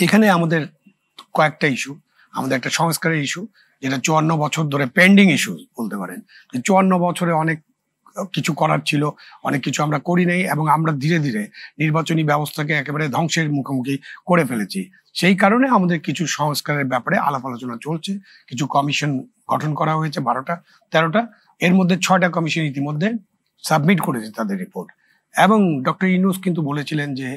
এখানে আমাদের কয়েকটা ইস্যু, আমাদের একটা সংস্কারের ইস্যু, যেটা 54 বছর ধরে পেন্ডিং ইস্যু বলতে পারেন। 54 বছরে অনেক কিছু করার ছিল, অনেক কিছু আমরা করি নাই, এবং আমরা ধীরে ধীরে নির্বাচনী ব্যবস্থাকে একেবারে ধ্বংসের মুখোমুখি করে ফেলেছি। সেই কারণে আমাদের কিছু সংস্কারের ব্যাপারে আলাপ আলোচনা চলছে। কিছু কমিশন গঠন করা হয়েছে, 12টা 13টা, এর মধ্যে 6টা কমিশন ইতিমধ্যে সাবমিট করেছে তাদের রিপোর্ট। এবং ডক্টর ইউনূস কিন্তু বলেছিলেন যে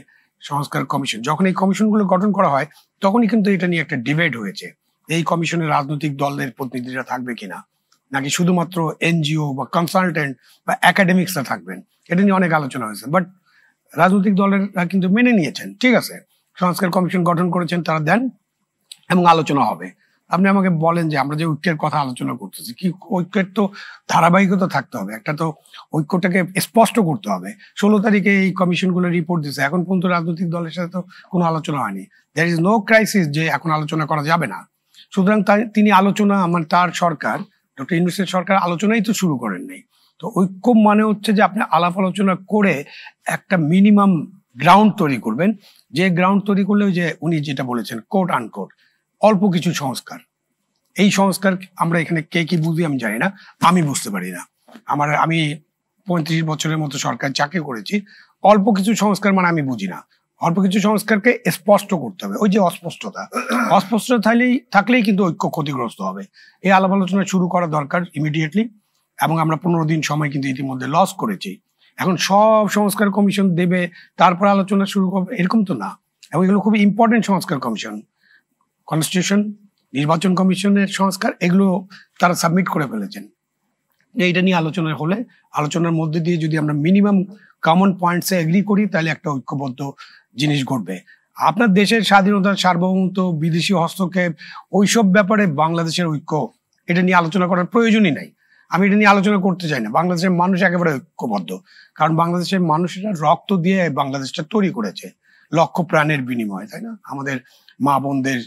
সংস্কার কমিশন, যখন এই কমিশনগুলো গঠন করা হয় তখনই কিন্তু এটা নিয়ে একটা ডিবেট হয়েছে, এই কমিশনে রাজনৈতিক দলের প্রতিনিধিরা থাকবে কিনা, নাকি শুধুমাত্র এনজিও বা কনসালটেন্ট বা একাডেমিক্সরা থাকবেন। এটা নিয়ে অনেক আলোচনা হয়েছে, বাট রাজনৈতিক দলেরা কিন্তু মেনে নিয়েছেন, ঠিক আছে, সংস্কার কমিশন গঠন করেছেন, তারা দেন এবং আলোচনা হবে। আপনি আমাকে বলেন যে আমরা যে ঐক্যের কথা আলোচনা করতেছি, কি ঐক্যের তো ধারাবাহিকতা থাকতে হবে, একটা তো ঐক্যটাকে স্পষ্ট করতে হবে। 16 তারিখে এই কমিশনগুলো রিপোর্ট দিচ্ছে, এখন পর্যন্ত রাজনৈতিক দলের সাথে তো কোনো আলোচনা হয়নি। দেয়ার ইজ নো ক্রাইসিস যে এখন আলোচনা করা যাবে না। সুতরাং তিনি আলোচনা, তার সরকার, ডক্টর ইউনূসের সরকার আলোচনাই তো শুরু করেন নাই। তো ঐক্য মানে হচ্ছে যে আপনি আলাপ আলোচনা করে একটা মিনিমাম গ্রাউন্ড তৈরি করবেন, যে গ্রাউন্ড তৈরি করলে যে উনি যেটা বলেছেন কোট আনকোট অল্প কিছু সংস্কার, এই সংস্কার আমরা এখানে কে কি বুঝি আমি জানি না, আমি বুঝতে পারি না। আমি 35 বছরের মতো সরকার চাকরি করেছি, অল্প কিছু সংস্কার মানে আমি বুঝি না। অল্প কিছু সংস্কারকে স্পষ্ট করতে হবে, ওই যে অস্পষ্টতা থাকলেই কিন্তু ঐক্য ক্ষতিগ্রস্ত হবে। এই আলাপ আলোচনা শুরু করা দরকার ইমিডিয়েটলি, এবং আমরা 15 দিন সময় কিন্তু ইতিমধ্যে লস করেছি। এখন সব সংস্কার কমিশন দেবে তারপর আলোচনা শুরু করবে, এরকম তো না। এবং এগুলো খুব ইম্পর্টেন্ট সংস্কার কমিশন, কনস্টিটিউশন, নির্বাচন কমিশনের সংস্কার, এগুলো তারা সাবমিট করে ফেলেছেন। এইটা নিয়ে আলোচনা হলে, আলোচনার মধ্যে দিয়ে যদি আমরা মিনিমাম কমন পয়েন্টসে এগ্রি করি, তাহলে একটা ঐক্যবদ্ধ জিনিস ঘটবে। আপনার দেশের স্বাধীনতা, সার্বভৌমত্ব, বিদেশি হস্তক্ষেপ, ওইসব ব্যাপারে বাংলাদেশের ঐক্য, এটা নিয়ে আলোচনা করার প্রয়োজনই নাই। আমি এটা নিয়ে আলোচনা করতে চাই না। বাংলাদেশের মানুষ একেবারে ঐক্যবদ্ধ, কারণ বাংলাদেশের মানুষেরা রক্ত দিয়ে বাংলাদেশটা তৈরি করেছে, লক্ষ প্রাণের বিনিময়, তাই না? আমাদের মা বোনদের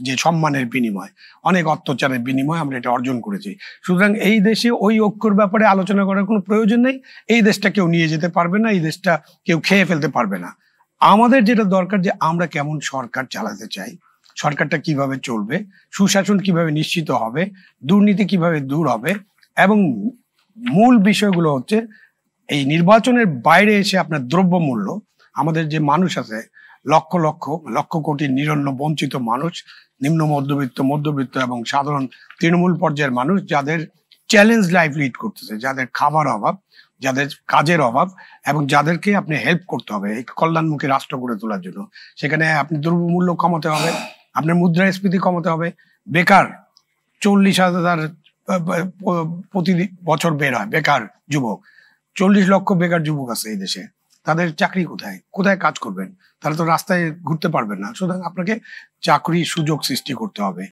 যে সম্মানের বিনিময়, অনেক অত্যাচারের বিনিময় আমরা এটা অর্জন করেছি। সুতরাং এই দেশে ওই ঐক্যর ব্যাপারে আলোচনা করার কোনো প্রয়োজন নেই। এই দেশটা কেউ নিয়ে যেতে পারবে না, এই দেশটা কেউ খেয়ে ফেলতে পারবে না। আমাদের যেটা দরকার যে আমরা কেমন সরকার চালাতে চাই, সরকারটা কিভাবে চলবে, সুশাসন কিভাবে নিশ্চিত হবে, দুর্নীতি কিভাবে দূর হবে, এবং মূল বিষয়গুলো হচ্ছে এই নির্বাচনের বাইরে এসে আপনার দ্রব্যমূল্য, আমাদের যে মানুষ আছে লক্ষ লক্ষ লক্ষ কোটি নিরন্ন বঞ্চিত মানুষ, নিম্ন মধ্যবিত্ত এবং সাধারণ তৃণমূল পর্যায়ের মানুষ, যাদের চ্যালেঞ্জ লাইফ লিড করতেছে, যাদের খাবার অভাব, যাদের কাজের অভাব, এবং যাদেরকে আপনি হেল্প করতে হবে এই কল্যাণমুখী রাষ্ট্র গড়ে তোলার জন্য। সেখানে আপনি দ্রব্যমূল্য কমাতে হবে, আপনার মুদ্রাস্ফীতি কমাতে হবে। বেকার 40,000 প্রতি বছর বের হয় বেকার যুবক, 40 লক্ষ বেকার যুবক আছে এই দেশে। তাদের চাকরি কোথায় কাজ করবেন? তারা তো রাস্তায় ঘুরতে পারবেন না। সুতরাং আপনাকে চাকরি সুযোগ সৃষ্টি করতে হবে।